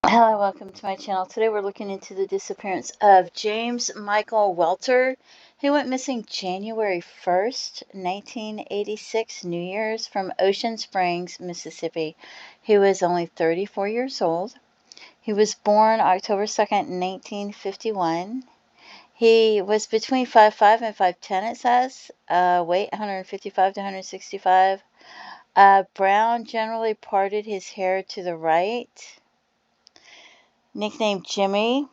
Hello, welcome to my channel. Today we're looking into the disappearance of James Michael Welter. He went missing January 1st, 1986, New Year's, from Ocean Springs, Mississippi. He was only 34 years old. He was born October 2nd, 1951. He was between 5'5" and 5'10", it says. Weight 155 to 165. Brown, generally parted his hair to the right. Nicknamed Jimmy.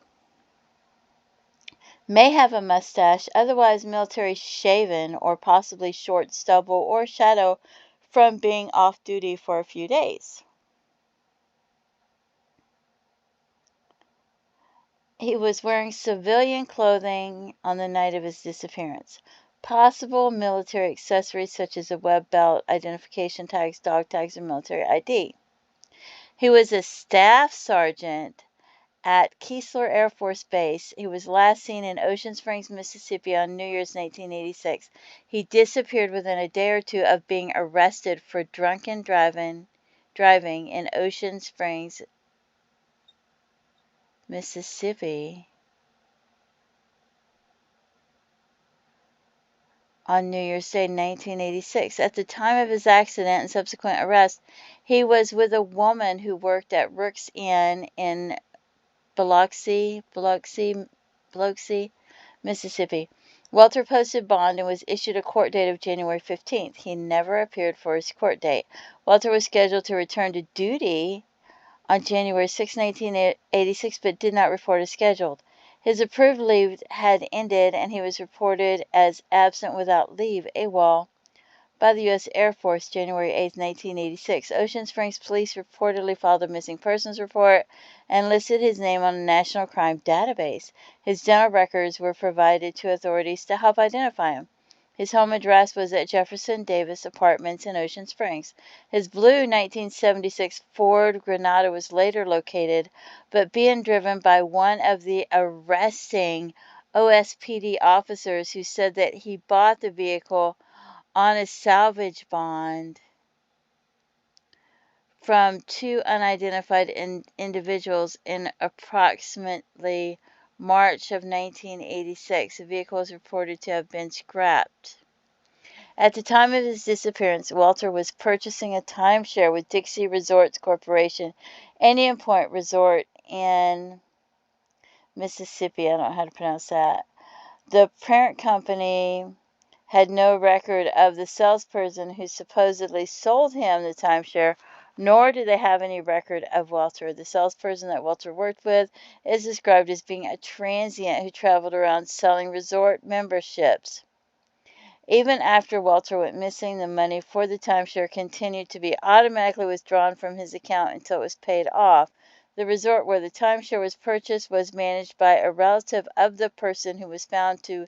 May have a mustache, otherwise military shaven or possibly short stubble or shadow from being off duty for a few days. He was wearing civilian clothing on the night of his disappearance. Possible military accessories such as a web belt, identification tags, dog tags, and military ID. He was a staff sergeant at Keesler Air Force Base. He was last seen in Ocean Springs, Mississippi on New Year's 1986. He disappeared within a day or two of being arrested for drunken driving in Ocean Springs, Mississippi on New Year's Day 1986. At the time of his accident and subsequent arrest, he was with a woman who worked at Rook's Inn in Biloxi, Mississippi. Welter posted bond and was issued a court date of January 15th. He never appeared for his court date. Welter was scheduled to return to duty on January 6, 1986, but did not report as scheduled. His approved leave had ended, and he was reported as absent without leave, AWOL, by the U.S. Air Force January 8, 1986. Ocean Springs police reportedly filed a missing persons report and listed his name on a national crime database. His dental records were provided to authorities to help identify him. His home address was at Jefferson Davis Apartments in Ocean Springs. His blue 1976 Ford Granada was later located, but being driven by one of the arresting OSPD officers who said that he bought the vehicle on a salvage bond from two unidentified individuals in approximately March of 1986. The vehicle is reported to have been scrapped. At the time of his disappearance, Welter was purchasing a timeshare with Dixie Resorts Corporation, Indian Point Resort in Mississippi. I don't know how to pronounce that. The parent company had no record of the salesperson who supposedly sold him the timeshare, nor do they have any record of Welter. The salesperson that Welter worked with is described as being a transient who traveled around selling resort memberships. Even after Welter went missing, the money for the timeshare continued to be automatically withdrawn from his account until it was paid off. The resort where the timeshare was purchased was managed by a relative of the person who was found to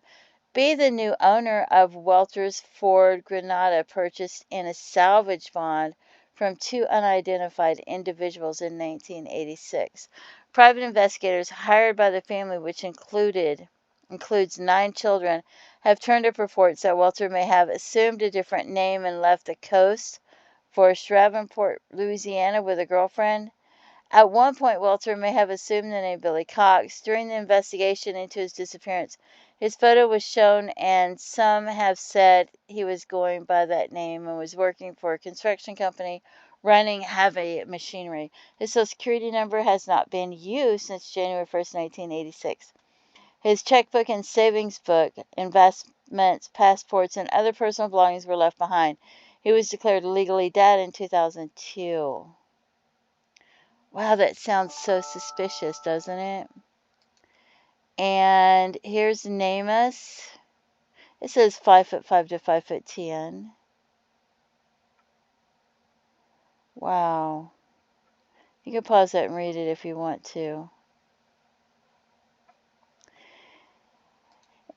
be the new owner of Welter's Ford Granada, purchased in a salvage bond from two unidentified individuals in 1986. Private investigators hired by the family, which includes 9 children, have turned up reports that Welter may have assumed a different name and left the coast for Shreveport, Louisiana, with a girlfriend. At one point, Welter may have assumed the name Billy Cox. During the investigation into his disappearance, his photo was shown, and some have said he was going by that name and was working for a construction company running heavy machinery. His Social Security number has not been used since January 1st, 1986. His checkbook and savings book, investments, passports, and other personal belongings were left behind. He was declared legally dead in 2002. Wow, that sounds so suspicious, doesn't it? And here's Namus. It says 5'5" to 5'10". Wow. You can pause that and read it if you want to.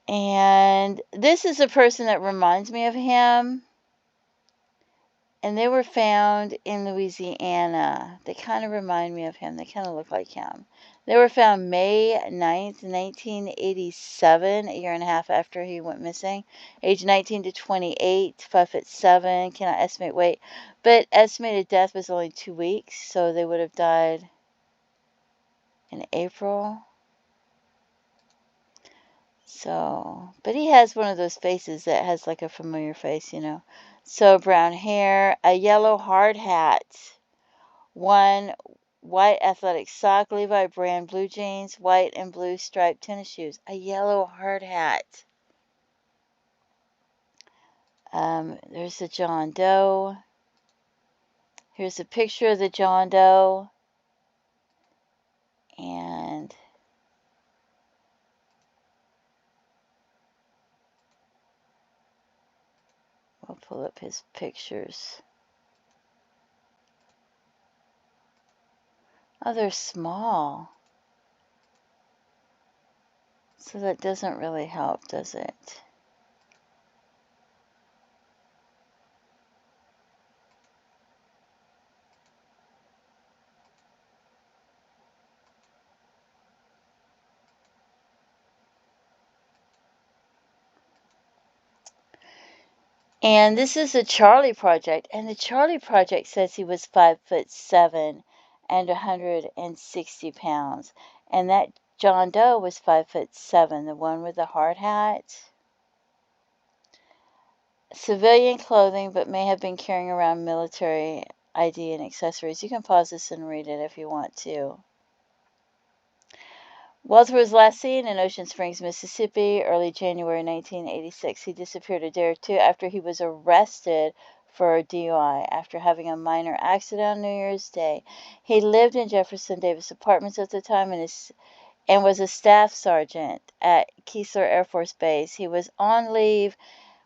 And this is a person that reminds me of him. And they were found in Louisiana. They kind of remind me of him. They kind of look like him. They were found May 9th, 1987, a year and a half after he went missing. Age 19 to 28, 5'7", cannot estimate weight. But estimated death was only 2 weeks, so they would have died in April. So, but he has one of those faces that has like a familiar face, you know. So, brown hair, a yellow hard hat, one white athletic sock, Levi brand blue jeans, white and blue striped tennis shoes, a yellow hard hat. There's the John Doe. Here's a picture of the John Doe. And we'll pull up his pictures. Oh, they're small. So that doesn't really help, does it? And this is the Charlie Project, and the Charlie Project says he was 5'7" and 160 pounds, and that John Doe was 5'7", the one with the hard hat. Civilian clothing, but may have been carrying around military ID and accessories. You can pause this and read it if you want to. Welter was last seen in Ocean Springs, Mississippi, early January 1986. He disappeared a day or two after he was arrested for DUI after having a minor accident on New Year's Day. He lived in Jefferson Davis Apartments at the time and was a staff sergeant at Keesler Air Force Base. He was on leave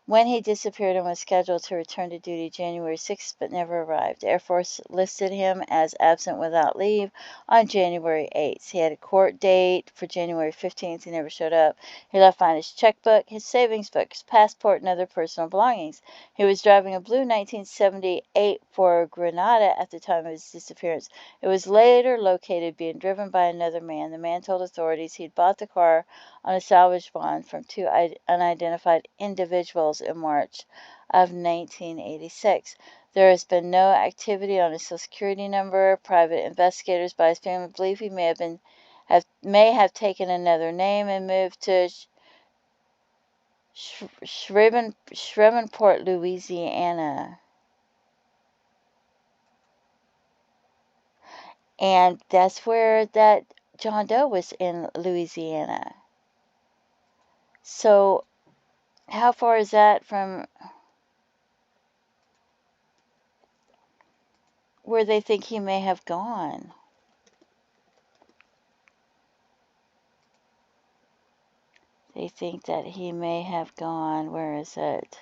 when he disappeared and was scheduled to return to duty January 6th but never arrived. Air Force listed him as absent without leave on January 8th. He had a court date for January 15th. He never showed up. He left behind his checkbook, his savings book, his passport, and other personal belongings. He was driving a blue 1978 Ford Granada at the time of his disappearance. It was later located being driven by another man. The man told authorities he'd bought the car on a salvage bond from two unidentified individuals in March of 1986. There has been no activity on his Social Security number. Private investigators by his family believe he may have taken another name and moved to Shreveport, Louisiana. And that's where that John Doe was, in Louisiana. So how far is that from where they think he may have gone? They think that he may have gone, where is it?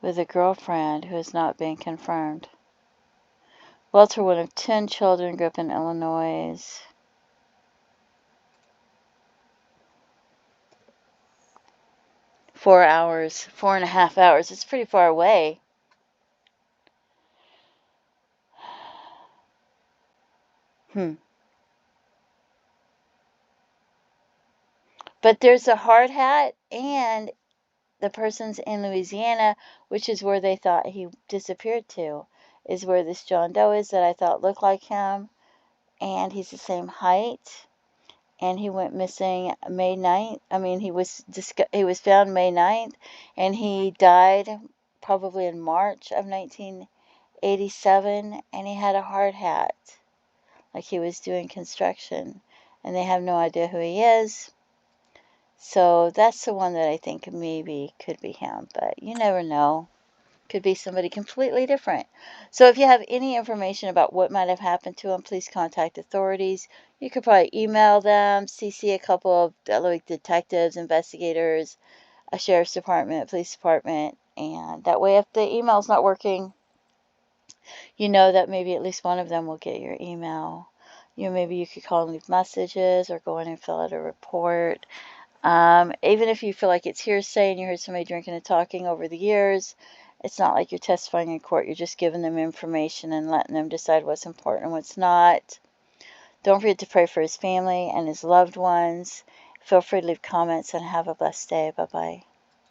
With a girlfriend who has not been confirmed. Welter, one of 10 children, grew up in Illinois. Four and a half hours. It's pretty far away. But there's a hard hat, and the person's in Louisiana, which is where they thought he disappeared to, is where this John Doe is that I thought looked like him, and he's the same height. And he went missing May 9th. I mean, he was found May 9th, and he died probably in March of 1987, and he had a hard hat, like he was doing construction, and they have no idea who he is. So that's the one that I think maybe could be him, but you never know. Could be somebody completely different. So if you have any information about what might have happened to him, please contact authorities. You could probably email them, CC a couple of like detectives, investigators, a sheriff's department, police department, and that way if the email's not working, you know that maybe at least one of them will get your email. Maybe you could call and leave messages or go in and fill out a report. Even if you feel like it's hearsay and you heard somebody drinking and talking over the years, it's not like you're testifying in court. You're just giving them information and letting them decide what's important and what's not. Don't forget to pray for his family and his loved ones. Feel free to leave comments and have a blessed day. Bye-bye.